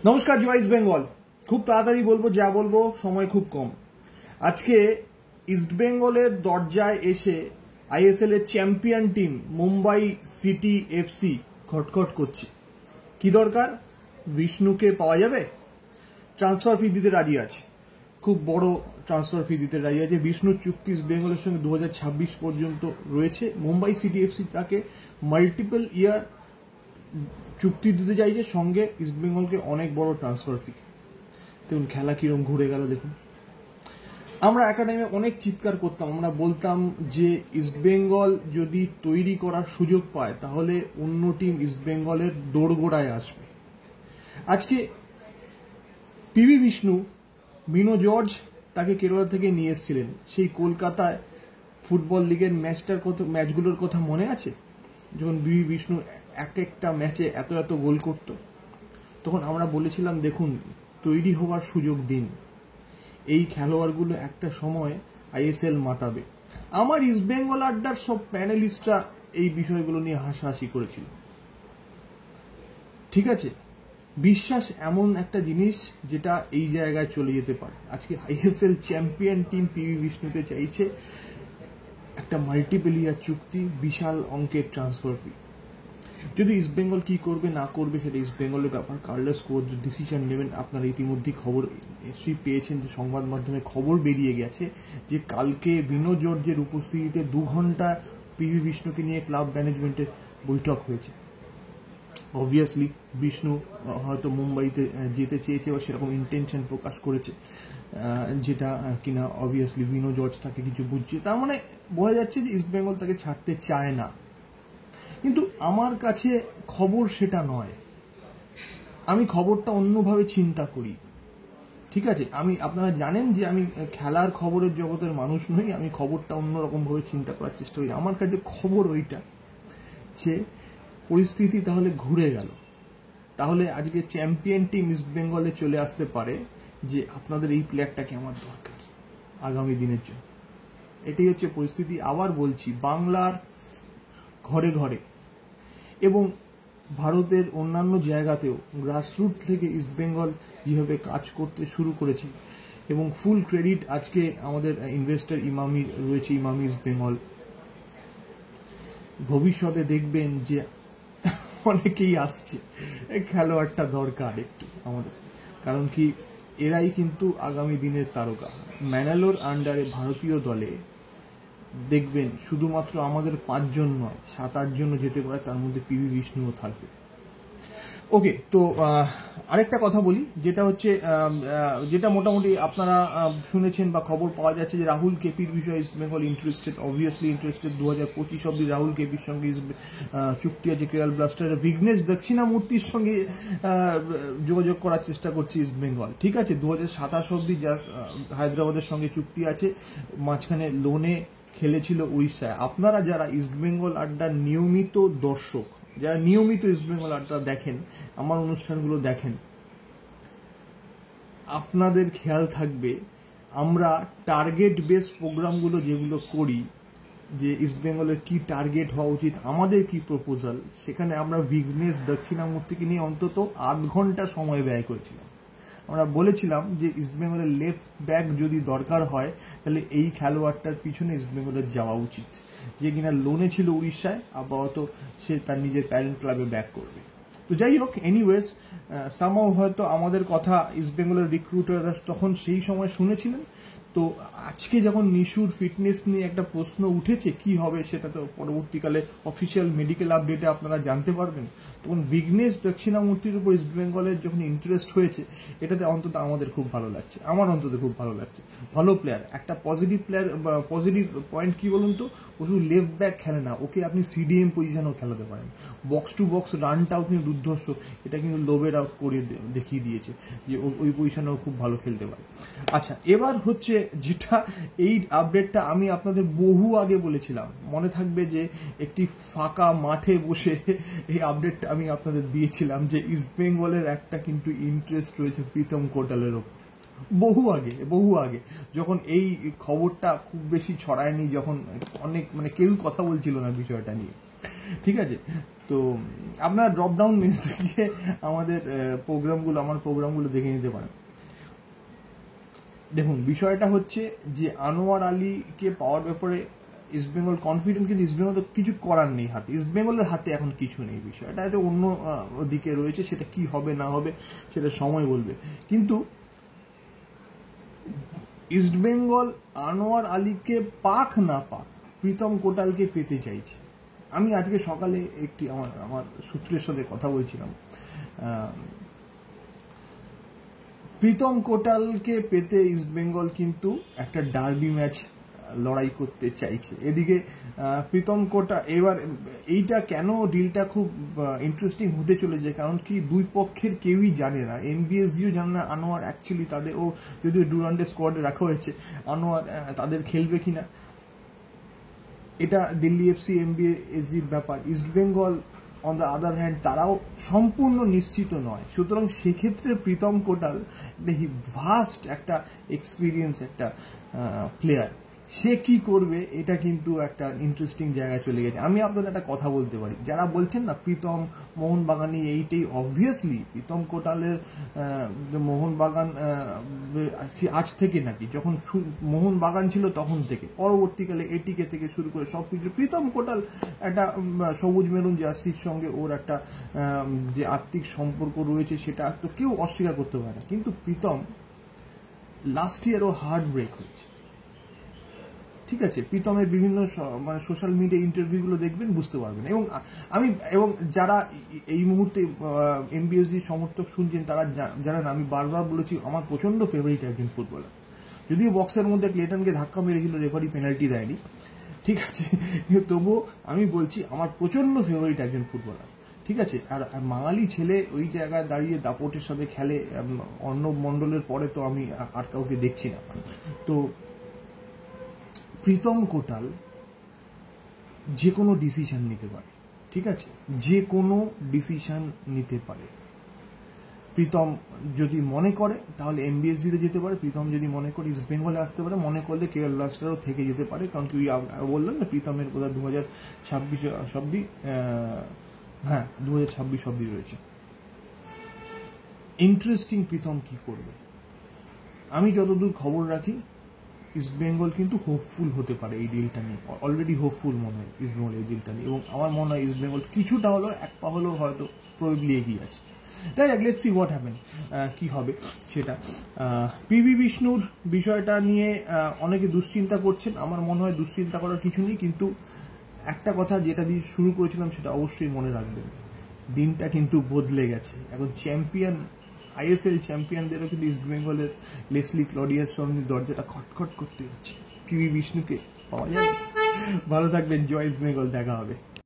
নমস্কার, জয় ইস্ট বেঙ্গল। খুব তাড়াতাড়ি বলবো, যা বলবো সময় খুব কম। আজকে ইস্ট বেঙ্গলের দরজায় এসে আইএসএল এর champion team Mumbai city FC খটখট করছে। কি দরকার? বিষ্ণুকে পাওয়া যাবে, ট্রান্সফার ফি দিতে রাজি আছে, খুব বড় ট্রান্সফার ফি দিতে রাজি আছে। বিষ্ণুর চুক্তি ইস্ট বেঙ্গলের সঙ্গে 2026 পর্যন্ত রয়েছে। মুম্বাই সিটি এফসি তাকে মাল্টিপল ইয়ার চুক্তি দিতে চাইছে, সঙ্গে ইস্টবেঙ্গলকে অনেক বড় ট্রান্সফার ফি। দেখুন খেলা কিরম ঘুরে গেল। দেখুন, আমরা একটা টাইমে অনেক চিৎকার করতাম, আমরা বলতাম যে ইস্টবেঙ্গল যদি তৈরি করার সুযোগ পায় তাহলে অন্য টিম ইস্টবেঙ্গলের দোরগোড়ায় আসবে। আজকে পিভি বিষ্ণু, মিনো জর্জ তাকে কেরলা থেকে নিয়ে এসেছিলেন। সেই কলকাতায় ফুটবল লিগের ম্যাচগুলোর কথা মনে আছে? যখন পিভি বিষ্ণু এক একটা ম্যাচে এত এত গোল করত, তখন আমরা বলেছিলাম দেখুন তৈরি হওয়ার সুযোগ দিন, এই খেলোয়াড়গুলো একটা সময় আইএসএল মাতাবে। আমার ইস্টবেঙ্গল আড্ডার সব প্যানেলিস্টরা এই বিষয়গুলো নিয়ে হাসাহাসি করেছিল। ঠিক আছে, বিশ্বাস এমন একটা জিনিস যেটা এই জায়গায় চলে যেতে পারে। আজকে আইএসএল চ্যাম্পিয়ন টিম পিভি বিষ্ণুতে চাইছে একটা মাল্টিপল ইয়ার চুক্তি, বিশাল অঙ্কের ট্রান্সফার ফি। যদি ইস্টবেঙ্গল কি করবে না করবে সেটা ইস্টবেঙ্গলের ব্যাপার, কার্লোস কোচ ডিসিশন নেবেন। আপনারা ইতিমধ্যেই খবর নিশ্চয়ই পেয়েছেন যে সংবাদ মাধ্যমে খবর বেরিয়ে গেছে যে কালকে বিনো জর্জের উপস্থিতিতে 2 ঘন্টা পিভি বিষ্ণুকে নিয়ে ক্লাব ম্যানেজমেন্টের বৈঠক হয়েছে। অবভিয়াসলি বিষ্ণু হয়তো মুম্বাইতে যেতে চেয়েছে বা সেরকম ইন্টেনশন প্রকাশ করেছে, যেটা কিনা অবভিয়াসলি বিনো জর্জ তাকে কিছু বুঝছে। তার মানে বোঝা যাচ্ছে যে ইস্টবেঙ্গল তাকে ছাড়তে চায় না। কিন্তু আমার কাছে খবর সেটা নয়, আমি খবরটা অন্যভাবে চিন্তা করি। ঠিক আছে, আপনারা জানেন যে আমি খেলার খবরের জগতের মানুষ নই, আমি খবরটা অন্যরকম ভাবে চিন্তা করার চেষ্টা করি। আমার কাছে খবর ওইটা যে পরিস্থিতি তাহলে ঘুরে গেল, তাহলে আজকে চ্যাম্পিয়ন টিম ইস্ট বেঙ্গলে চলে আসতে পারে যে আপনাদের এই প্লেয়ারটাকে আমার দরকার আগামী দিনের জন্য। এটাই হচ্ছে পরিস্থিতি। আবার বলছি, বাংলার ঘরে ঘরে এবং ভারতের অন্যান্য জায়গাতেও গ্রাসরুট থেকে ইস্টবেঙ্গল যেভাবে কাজ করতে শুরু করেছে, এবং ফুল ক্রেডিট আজকে আমাদের ইনভেস্টর ইমামি রয়েছে, ইমামি ইস্টবেঙ্গল। ভবিষ্যতে দেখবেন যে অনেকেই আসছে, খেলোয়াড়টা দরকার একটু আমাদের, কারণ কি এরাই কিন্তু আগামী দিনের তারকা। ম্যানালোর আন্ডারে ভারতীয় দলে দেখবেন শুধুমাত্র আমাদের 5 জন নয়, 7-8 জনও যেতে পারে, তার মধ্যে পিভি বিষ্ণুও থাকবে। ওকে, তো আরেকটা কথা বলি, যেটা হচ্ছে যেটা মোটামুটি আপনারা শুনেছেন বা খবর পাওয়া যাচ্ছে যে রাহুল কেপির বিষয়ে east Bengal interested, obviously interested. 2025 অব্দি রাহুল কেপির সঙ্গে চুক্তি আছে কেরাল ব্লাস্টারের। বিঘ্নেশ দক্ষিণামূর্তির সঙ্গে যোগাযোগ করার চেষ্টা করছে ইস্ট বেঙ্গল। ঠিক আছে, 2027 অব্দি যা হায়দ্রাবাদের সঙ্গে চুক্তি আছে, মাঝখানে লোনে খেলেছিল উড়িষ্যায়। আপনারা যারা ইস্টবেঙ্গল আড্ডার নিয়মিত দর্শক, যারা নিয়মিত ইস্টবেঙ্গল আড্ডা দেখেন, আমার অনুষ্ঠানগুলো দেখেন, আপনাদের খেয়াল থাকবে আমরা টার্গেট বেস প্রোগ্রামগুলো যেগুলো করি, যে ইস্টবেঙ্গলের কি টার্গেট হওয়া উচিত, আমাদের কি প্রপোজাল, সেখানে আমরা বিঘ্নেশ দক্ষিণামূর্তিকে নিয়ে অন্তত 8 ঘন্টা সময় ব্যয় করেছিলাম। আমরা বলেছিলাম যে ইস্টবেঙ্গলের লেফট ব্যাক যদি দরকার হয় তাহলে এই খেলোয়াড়টার পিছনে ইস্টবেঙ্গলের যাওয়া উচিত, যে কিনা লোনে ছিল উড়িষ্যায়, আপাতত সে তার নিজের প্যারেন্ট ক্লাবে ব্যাক করবে। তো যাই হোক, এনিওয়েজ সামহাও হয়তো আমাদের কথা ইস্টবেঙ্গলের রিক্রুটাররা তখন সেই সময় শুনেছিলেন। তো আজকে যখন নিশুর ফিটনেস নিয়ে একটা প্রশ্ন উঠেছে, কি হবে সেটা তো পরবর্তীকালে অফিসিয়াল মেডিকেল আপডেটে আপনারা জানতে পারবেন। তখন বিঘ্নেশ দক্ষিণামূর্তির উপর ইস্টবেঙ্গলের যখন ইন্টারেস্ট হয়েছে, এটাতে অন্তত আমাদের খুব ভালো লাগছে, আমার অন্তত খুব ভালো লাগছে। ভালো প্লেয়ার, একটা পজিটিভ প্লেয়ার, পজিটিভ পয়েন্ট কি বলুন তো, ও শুধু লেফট ব্যাক খেলে না, ওকে আপনি সিডিএম পজিশনেও খেলাতে পারেন। বক্স টু বক্স রানটাও কিন্তু দুর্ধর্ষ, এটা কিন্তু লোবের আউট করে দেখিয়ে দিয়েছে যে ওই পজিশনেও খুব ভালো খেলতে পারে। আচ্ছা, এবার হচ্ছে যেটা, এই আপডেটটা আমি আপনাদের বহু আগে বলেছিলাম, মনে থাকবে যে একটি ফাঁকা মাঠে বসে এই আপডেটটা আমি আপনাদের দিয়েছিলাম যে ইস্টবেঙ্গলের একটা কিন্তু ইন্টারেস্ট রয়েছে প্রীতম কোটালের ওপর। বহু আগে যখন এই খবরটা খুব বেশি ছড়ায়নি, যখন অনেক কেউ কথা বলছিল না বিষয়টা নিয়ে। ঠিক আছে, তো আপনারা ড্রপ ডাউন মেনুতে গিয়ে আমাদের আমার প্রোগ্রামগুলো দেখে নিতে পারেন। দেখুন, বিষয়টা হচ্ছে যে আনোয়ার আলীকে পাওয়ার ব্যাপারে ইস্টবেঙ্গল কনফিডেন্ট, কিন্তু ইস্টবেঙ্গল তো কিছু করার নেই হাতে, ইস্টবেঙ্গলের হাতে এখন কিছু নেই। বিষয়টা এটা অন্য দিকে রয়েছে, সেটা কি হবে না হবে সেটা সময় বলবে। কিন্তু ইস্টবেঙ্গল আনোয়ার আলীকে পাক না পাক, প্রীতম কোটালকে পেতে চাইছে। আমি আজকে সকালে একটি আমার সূত্রের সাথে কথা বলছিলাম, প্রীতম কোটালকে পেতে ইস্টবেঙ্গল কিন্তু একটা ডার্বি ম্যাচ লড়াই করতে চাইছে। এদিকে প্রীতম কোটাল, এবার এইটা কেন ডিলটা খুব ইন্টারেস্টিং হতে চলেছে, কারণ কি দুই পক্ষের কেউই জানে না, এমবিএসজিও জানে না আনোয়ার অ্যাকচুয়ালি তাদের, ও যদিও ডুরান্ডে স্কোয়াডে রাখা হয়েছে, আনোয়ার তাদের খেলবে কিনা, এটা দিল্লি এফসি এমবিএসজির ব্যাপার। East Bengal on the other hand তারাও সম্পূর্ণ নিশ্চিত নয়। সুতরাং সেক্ষেত্রে প্রীতম কোটাল ভাস্ট একটা এক্সপিরিয়েন্স একটা প্লেয়ার, সে কি করবে এটা কিন্তু একটা ইন্টারেস্টিং জায়গায় চলে গেছে। আমি আপনাদের একটা কথা বলতে পারি, যারা বলছেন না প্রীতম মোহনবাগানি, এইটাই অবভিয়াসলি প্রীতম কোটালের মোহনবাগান আজ থেকে নাকি, যখন মোহনবাগান ছিল তখন থেকে, পরবর্তীকালে এটিকে থেকে শুরু করে সবকিছু প্রীতম কোটাল একটা সবুজ মেরুন জার্সির সঙ্গে ওর একটা যে আত্মিক সম্পর্ক রয়েছে সেটা তো কেউ অস্বীকার করতে পারে না। কিন্তু প্রীতম লাস্ট ইয়ারও হার্ট ব্রেক হয়েছে, ঠিক আছে। প্রীতমের বিভিন্ন মানে সোশ্যাল মিডিয়া ইন্টারভিউগুলো দেখবেন, বুঝতে পারবেন। এবং যারা এই মুহূর্তে এমবিএসজি সমর্থক শুনছেন তারা জানেন আমি বারবার বলেছি আমার প্রচন্ড ফেভারিট একজন ফুটবলার, যদিও বক্সের মধ্যে ক্লেটনকে ধাক্কা মেরেছিল, রেফারি পেনাল্টি দেয়নি, ঠিক আছে, তবুও আমি বলছি আমার প্রচন্ড ফেভারিট একজন ফুটবলার, ঠিক আছে। আর বাঙালি ছেলে ওই জায়গায় দাঁড়িয়ে দাপটের সাথে খেলে, অর্ণব মণ্ডলের পরে তো আমি আর কাউকে দেখছি না। তো প্রীতম কোটাল যে কোনো ডিসিশন নিতে পারে, ঠিক আছে, যে কোনো ডিসিশন নিতে পারে। প্রীতম যদি মনে করে তাহলে এমবিএসজিতে যেতে পারে, প্রীতম যদি মনে করে ইস্ট বেঙ্গলে আসতে পারে, মনে করলে কেএল ব্লাস্টারও থেকে যেতে পারে, কারণ কি বললেন না প্রীতমের বোধহয় 2026 অব্দি, হ্যাঁ 2026 অব্দি রয়েছে। ইন্টারেস্টিং প্রীতম কি করবে। আমি যতদূর খবর রাখি ইস্টবেঙ্গল কিন্তু হোপফুল হতে পারে এই ডিলটা নিয়ে, অলরেডি হোপফুল মনে হয় ইস্টবেঙ্গল এই ডিলটা নিয়ে, এবং আমার মনে হয় ইস্টবেঙ্গল কিছুটা হলেও এক পা হলেও হয়তো প্রবলি এগিয়ে আছে। তাই লেটস সি হোয়াট হ্যাপেন, কি হবে সেটা। পিভি বিষ্ণুর বিষয়টা নিয়ে অনেকে দুশ্চিন্তা করছেন, আমার মনে হয় দুশ্চিন্তা করার কিছু নেই, কিন্তু একটা কথা যেটা দিয়ে শুরু করেছিলাম সেটা অবশ্যই মনে রাখবেন, দিনটা কিন্তু বদলে গেছে। এখন চ্যাম্পিয়ন আইএসএল চ্যাম্পিয়নদেরও কিন্তু ইস্ট বেঙ্গলের লেসলি ক্লডিয়ার সঙ্গে দরজাটা খটখট করতে হচ্ছে, পিভি বিষ্ণুকে পাওয়া যাবে। ভালো থাকবেন, জয় ইস্ট বেঙ্গল, দেখা হবে।